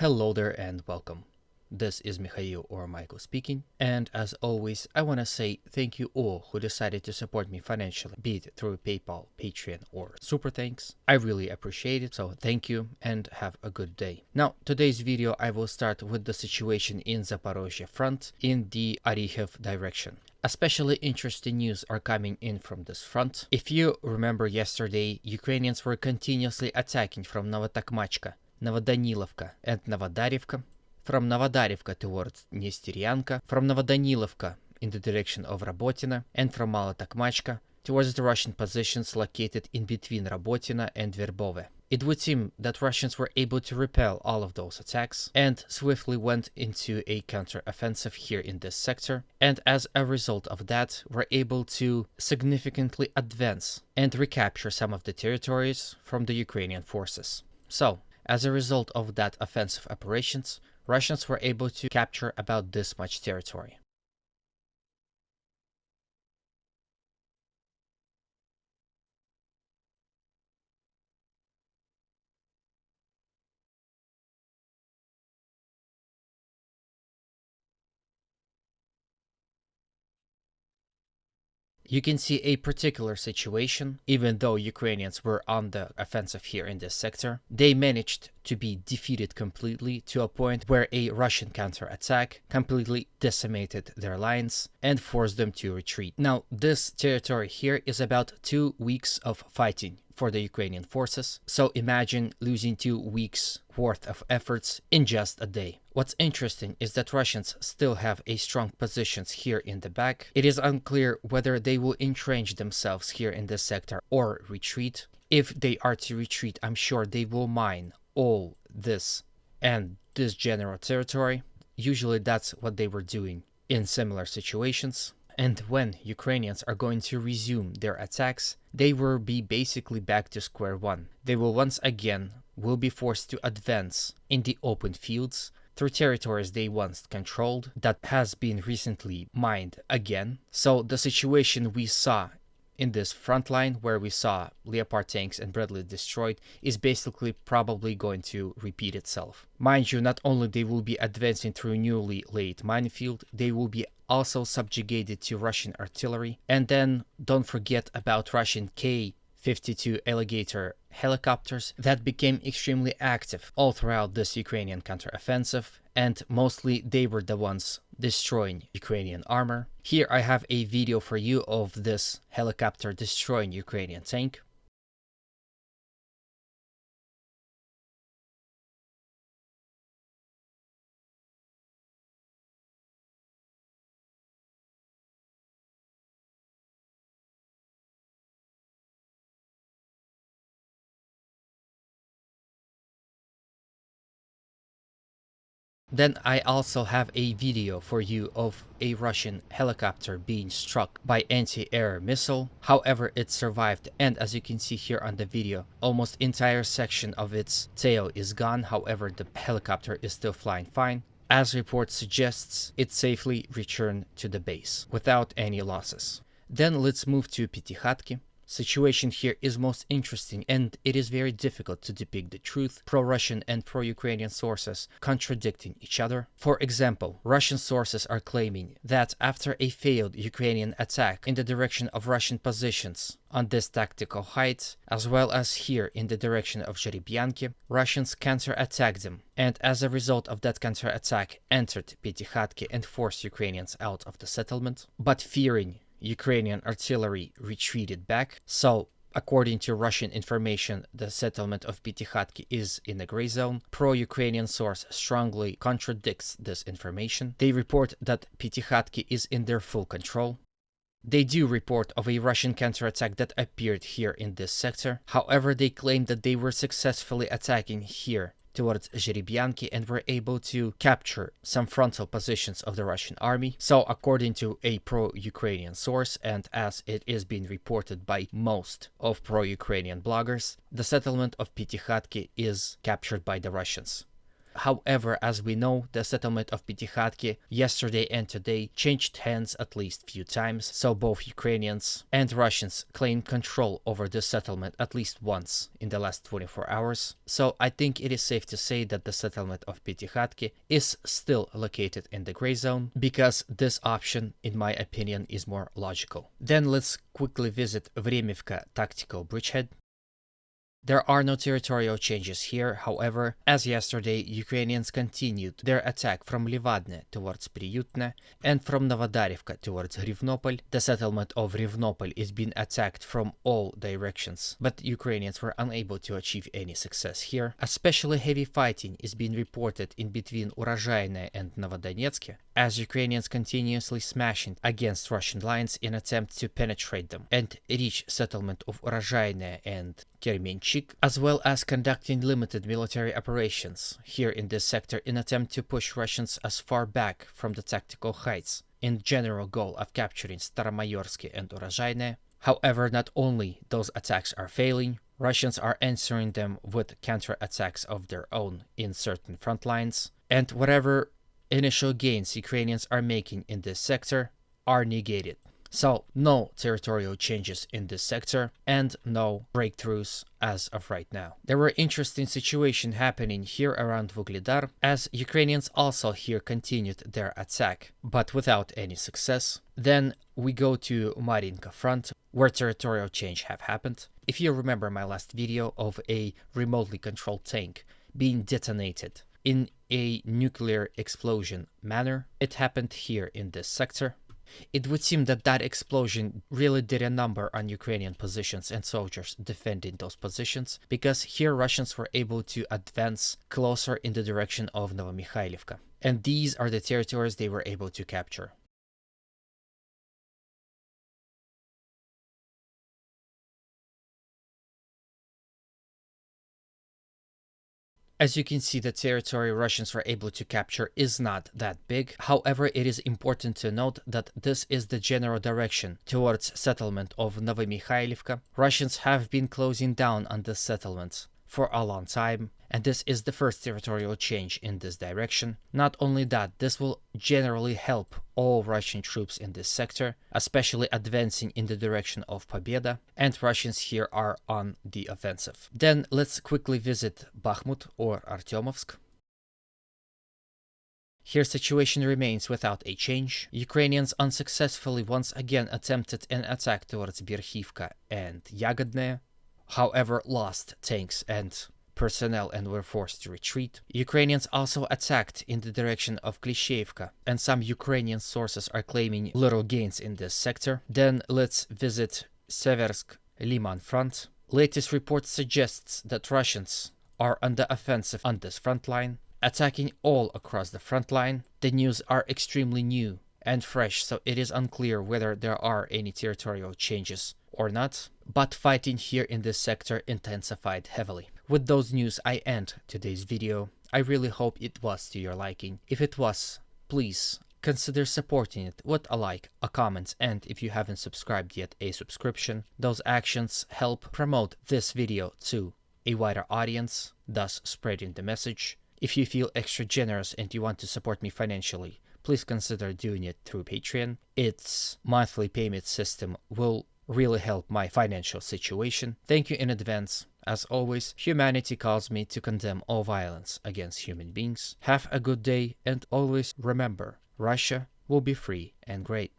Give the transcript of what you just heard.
Hello there and welcome. This is Mikhail or Michael speaking, and as always, I want to say thank you all who decided to support me financially, be it through PayPal, Patreon, or Super Thanks. I really appreciate it, so thank you and have a good day. Now, today's video I will start with the situation in Zaporizhzhia front in the Orikhiv direction. Especially interesting news are coming in from this front. If you remember yesterday, Ukrainians were continuously attacking from Novotakhmachka, Novodanilovka and Novodarivka, from Novodarivka towards Nesteryanka, from Novodanilovka in the direction of Rabotina, and from Malotakhmachka towards the Russian positions located in between Rabotina and Verbove. It would seem that Russians were able to repel all of those attacks and swiftly went into a counter-offensive here in this sector, and as a result of that were able to significantly advance and recapture some of the territories from the Ukrainian forces. So, as a result of that offensive operations, Russians were able to capture about this much territory. You can see a particular situation. Even though Ukrainians were on the offensive here in this sector, they managed to be defeated completely to a point where a Russian counterattack completely decimated their lines and forced them to retreat. Now, this territory here is about 2 weeks of fighting for the Ukrainian forces, so imagine losing 2 weeks worth of efforts in just a day. What's interesting is that Russians still have a strong positions here in the back. It is unclear whether they will entrench themselves here in this sector or retreat. If they are to retreat, I'm sure they will mine all this and this general territory. Usually that's what they were doing in similar situations. And when Ukrainians are going to resume their attacks, they will be basically back to square one. They will once again be forced to advance in the open fields through territories they once controlled that has been recently mined again. So the situation we saw in this front line, where we saw Leopard tanks and Bradley destroyed, is basically probably going to repeat itself. Mind you, not only they will be advancing through newly laid minefield, they will be also subjugated to Russian artillery. And then don't forget about Russian K-52 Alligator helicopters that became extremely active all throughout this Ukrainian counteroffensive, and mostly they were the ones destroying Ukrainian armor. Here I have a video for you of this helicopter destroying Ukrainian tank. Then I also have a video for you of a Russian helicopter being struck by anti-air missile. However, it survived, and as you can see here on the video, almost entire section of its tail is gone. However, the helicopter is still flying fine. As report suggests, it safely returned to the base without any losses. Then let's move to Piatykhatky. Situation here is most interesting, and it is very difficult to depict the truth. Pro-Russian and pro-Ukrainian sources contradicting each other. For example, Russian sources are claiming that after a failed Ukrainian attack in the direction of Russian positions on this tactical height, as well as here in the direction of Zheribyanki, Russians counterattacked them, and as a result of that counterattack entered Piatykhatky and forced Ukrainians out of the settlement. But fearing Ukrainian artillery retreated back, so according to Russian information, the settlement of Piatykhatky is in a gray zone. Pro-Ukrainian source strongly contradicts this information. They report that Piatykhatky is in their full control. They do report of a Russian counterattack that appeared here in this sector. However, they claim that they were successfully attacking here towards Zheribyanki and were able to capture some frontal positions of the Russian army. So according to a pro-Ukrainian source, and as it is being reported by most of pro-Ukrainian bloggers, the settlement of Piatykhatky is captured by the Russians. However, as we know, the settlement of Piatykhatky yesterday and today changed hands at least few times, so both Ukrainians and Russians claimed control over this settlement at least once in the last 24 hours. So I think it is safe to say that the settlement of Piatykhatky is still located in the gray zone, because this option, in my opinion, is more logical. Then let's quickly visit Vremivka tactical bridgehead. There are no territorial changes here, however, as yesterday, Ukrainians continued their attack from Livadne towards Priutne and from Novodarivka towards Rivnopol. The settlement of Rivnopol is being attacked from all directions, but Ukrainians were unable to achieve any success here. Especially heavy fighting is being reported in between Urozhaine and Novodonetsk, as Ukrainians continuously smashing against Russian lines in attempt to penetrate them and reach settlement of Urozhaine and Kermenchik, as well as conducting limited military operations here in this sector in attempt to push Russians as far back from the tactical heights in general goal of capturing Staromayorsky and Urozhaine. However, not only those attacks are failing, Russians are answering them with counterattacks of their own in certain front lines, and whatever initial gains Ukrainians are making in this sector are negated. So, no territorial changes in this sector and no breakthroughs as of right now. There were interesting situations happening here around Vuglidar, as Ukrainians also here continued their attack, but without any success. Then we go to Marinka front, where territorial change have happened. If you remember my last video of a remotely controlled tank being detonated in a nuclear explosion manner, it happened here in this sector. It would seem that that explosion really did a number on Ukrainian positions and soldiers defending those positions, because here Russians were able to advance closer in the direction of Novomikhailivka. And these are the territories they were able to capture. As you can see, the territory Russians were able to capture is not that big. However, it is important to note that this is the general direction towards settlement of Novomikhailivka. Russians have been closing down on this settlement for a long time, and this is the first territorial change in this direction. Not only that, this will generally help all Russian troops in this sector, especially advancing in the direction of Pobeda, and Russians here are on the offensive. Then let's quickly visit Bakhmut or Artyomovsk. Here situation remains without a change. Ukrainians unsuccessfully once again attempted an attack towards Berkhivka and Yagodne, however lost tanks and personnel and were forced to retreat. Ukrainians also attacked in the direction of Klishevka, and some Ukrainian sources are claiming little gains in this sector. Then let's visit Seversk Liman front. Latest report suggests that Russians are on the offensive on this front line, attacking all across the front line. The news are extremely new and fresh, so it is unclear whether there are any territorial changes or not, but fighting here in this sector intensified heavily. With those news, I end today's video. I really hope it was to your liking. If it was, please consider supporting it with a like, a comment, and if you haven't subscribed yet, a subscription. Those actions help promote this video to a wider audience, thus spreading the message. If you feel extra generous and you want to support me financially, please consider doing it through Patreon. Its monthly payment system will really help my financial situation. Thank you in advance. As always, humanity calls me to condemn all violence against human beings. Have a good day, and always remember, Russia will be free and great.